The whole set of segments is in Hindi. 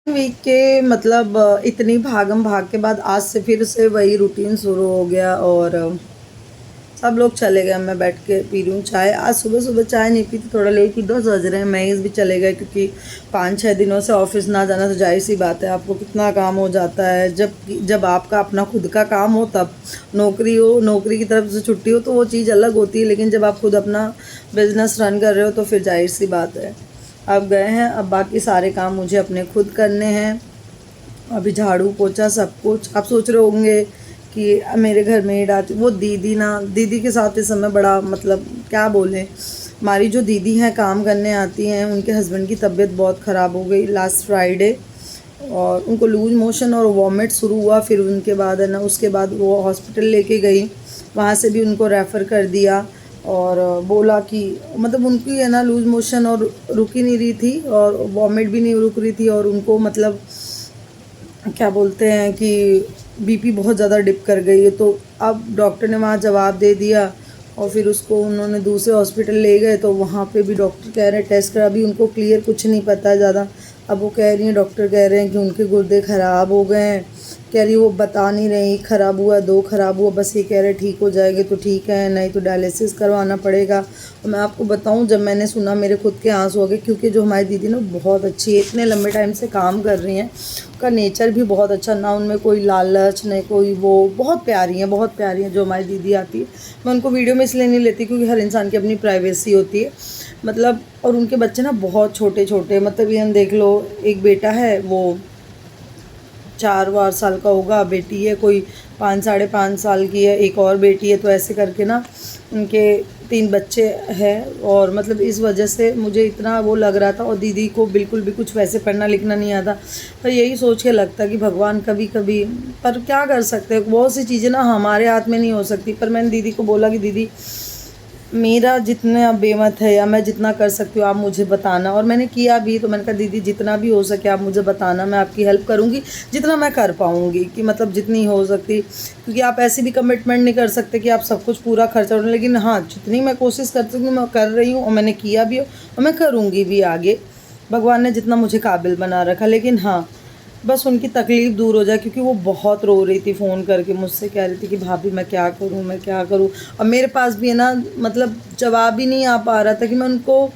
वीक के मतलब इतनी भागम भाग के बाद आज से फिर से वही रूटीन शुरू हो गया और सब लोग चले गए। मैं बैठ के पी रही हूँ चाय। आज सुबह सुबह चाय नहीं पी थी, थोड़ा लेट ही 10 बज रहे हैं। महेश भी चले गए क्योंकि 5-6 दिनों से ऑफिस ना जाना, तो जाहिर सी बात है आपको कितना काम हो जाता है। जब आपका अपना खुद का काम हो, तब नौकरी की तरफ से छुट्टी हो तो वो चीज़ अलग होती है, लेकिन जब आप खुद अपना बिजनेस रन कर रहे हो तो फिर जाहिर सी बात है अब गए हैं। अब बाकी सारे काम मुझे अपने खुद करने हैं। अभी झाड़ू पोछा सब कुछ। आप सोच रहे होंगे कि मेरे घर मेड आती, वो दीदी के साथ इस समय बड़ा मतलब क्या बोलें, हमारी जो दीदी हैं काम करने आती हैं, उनके हस्बैंड की तबीयत बहुत ख़राब हो गई लास्ट फ्राइडे और उनको लूज मोशन और वॉमिट शुरू हुआ। फिर उनके बाद है ना, उसके बाद वो हॉस्पिटल लेके गई, वहाँ से भी उनको रेफ़र कर दिया और बोला कि मतलब उनकी है ना लूज मोशन और रुक ही नहीं रही थी और वॉमिट भी नहीं रुक रही थी और उनको मतलब क्या बोलते हैं कि बीपी बहुत ज़्यादा डिप कर गई है। तो अब डॉक्टर ने वहाँ जवाब दे दिया और फिर उसको उन्होंने दूसरे हॉस्पिटल ले गए, तो वहाँ पे भी डॉक्टर कह रहे हैं टेस्ट करा, अभी उनको क्लियर कुछ नहीं पता है ज़्यादा। अब वो कह रही हैं, डॉक्टर कह रहे हैं कि उनके गुर्दे ख़राब हो गए हैं। कह रही वो बता नहीं रही ख़राब हुआ 2 ख़राब हुआ, बस ये कह रहे ठीक हो जाएंगे तो ठीक है, नहीं तो डायलिसिस करवाना पड़ेगा। और मैं आपको बताऊं, जब मैंने सुना मेरे खुद के आंसू हो गए, क्योंकि जो हमारी दीदी ना बहुत अच्छी है, इतने लंबे टाइम से काम कर रही हैं, उनका नेचर भी बहुत अच्छा, ना उनमें कोई लालच नहीं कोई वो, बहुत प्यारी हैं जो हमारी दीदी आती है। मैं उनको वीडियो में इसलिए नहीं लेती क्योंकि हर इंसान की अपनी प्राइवेसी होती है मतलब। और उनके बच्चे ना बहुत छोटे छोटे, मतलब ये हम देख लो, एक बेटा है वो 4 साल का होगा, बेटी है कोई 5-5.5 साल की है, एक और बेटी है। तो ऐसे करके ना उनके 3 बच्चे हैं और मतलब इस वजह से मुझे इतना वो लग रहा था। और दीदी को बिल्कुल भी कुछ वैसे पढ़ना लिखना नहीं आता, पर यही सोच के लगता कि भगवान कभी कभी, पर क्या कर सकते हैं, बहुत सी चीज़ें ना हमारे हाथ में नहीं हो सकती। पर मैंने दीदी को बोला कि दीदी मेरा जितना बेमत है या मैं जितना कर सकती हूँ आप मुझे बताना, और मैंने किया भी। तो मैंने कहा दीदी जितना भी हो सके आप मुझे बताना, मैं आपकी हेल्प करूँगी जितना मैं कर पाऊँगी, कि मतलब जितनी हो सकती, क्योंकि आप ऐसी भी कमिटमेंट नहीं कर सकते कि आप सब कुछ पूरा खर्चा उठाएं। लेकिन हाँ, जितनी मैं कोशिश कर सकती हूँ मैं कर रही हूँ और मैंने किया भी और मैं करूँगी भी आगे, भगवान ने जितना मुझे काबिल बना रखा। लेकिन हाँ, बस उनकी तकलीफ़ दूर हो जाए, क्योंकि वो बहुत रो रही थी फ़ोन करके मुझसे, कह रही थी कि भाभी मैं क्या करूँ। और मेरे पास भी है ना मतलब जवाब ही नहीं आ पा रहा था कि मैं उनको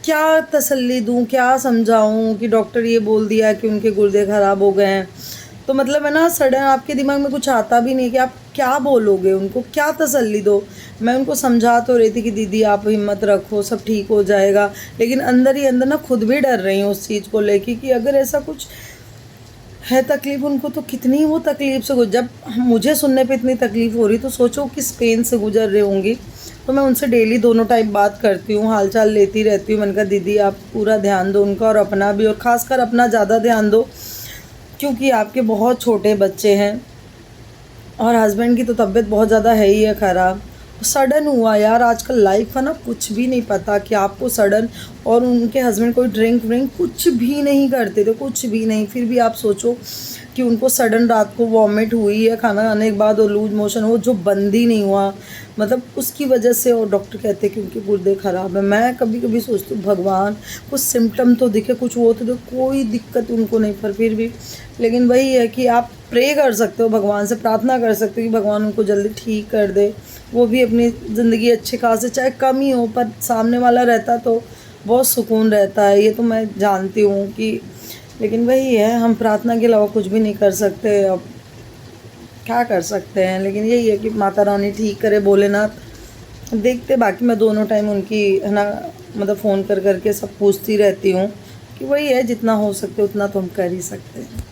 क्या तसल्ली दूँ, क्या समझाऊँ कि डॉक्टर ये बोल दिया कि उनके गुर्दे ख़राब हो गए हैं। तो मतलब है ना, सडन आपके दिमाग में कुछ आता भी नहीं कि आप क्या बोलोगे उनको, क्या तसल्ली दो। मैं उनको समझा तो रही थी कि दीदी आप हिम्मत रखो, सब ठीक हो जाएगा, लेकिन अंदर ही अंदर ना खुद भी डर रही हूँ उस चीज़ को लेके कि अगर ऐसा कुछ है तकलीफ़ उनको तो कितनी वो तकलीफ़ से जब मुझे सुनने पे इतनी तकलीफ़ हो रही, तो सोचो किस पेन से गुजर रही होंगी। तो मैं उनसे डेली दोनों टाइम बात करती हूँ, हाल चाल लेती रहती हूँ। मैंने कहा दीदी आप पूरा ध्यान दो उनका और अपना भी, और ख़ासकर अपना ज़्यादा ध्यान दो क्योंकि आपके बहुत छोटे बच्चे हैं और हस्बैंड की तो तबीयत बहुत ज़्यादा है ही है ख़राब। सडन हुआ यार, आजकल लाइफ है ना, कुछ भी नहीं पता कि आपको सडन। और उनके हस्बैंड कोई ड्रिंक व्रिंक कुछ भी नहीं करते थे, कुछ भी नहीं, फिर भी आप सोचो कि उनको सडन रात को वॉमिट हुई है खाना खाने के बाद और लूज मोशन, वो जो बंद ही नहीं हुआ मतलब उसकी वजह से। और डॉक्टर कहते हैं कि उनके गुर्दे ख़राब है। मैं कभी कभी सोचती हूँ भगवान कुछ सिम्टम तो दिखे, कुछ वो तो कोई दिक्कत उनको नहीं, पर फिर भी। लेकिन वही है कि आप प्रे कर सकते हो, भगवान से प्रार्थना कर सकते हो कि भगवान उनको जल्दी ठीक कर दे, वो भी अपनी ज़िंदगी अच्छे खासे चाहे कम ही हो पर सामने वाला रहता तो बहुत सुकून रहता है, ये तो मैं जानती हूँ कि। लेकिन वही है, हम प्रार्थना के अलावा कुछ भी नहीं कर सकते, अब क्या कर सकते हैं। लेकिन यही है कि माता रानी ठीक करे, भोलेनाथ देखते। बाकी मैं दोनों टाइम उनकी है ना मतलब फ़ोन कर करके सब पूछती रहती हूँ कि वही है, जितना हो सकते उतना तो हम कर ही सकते हैं।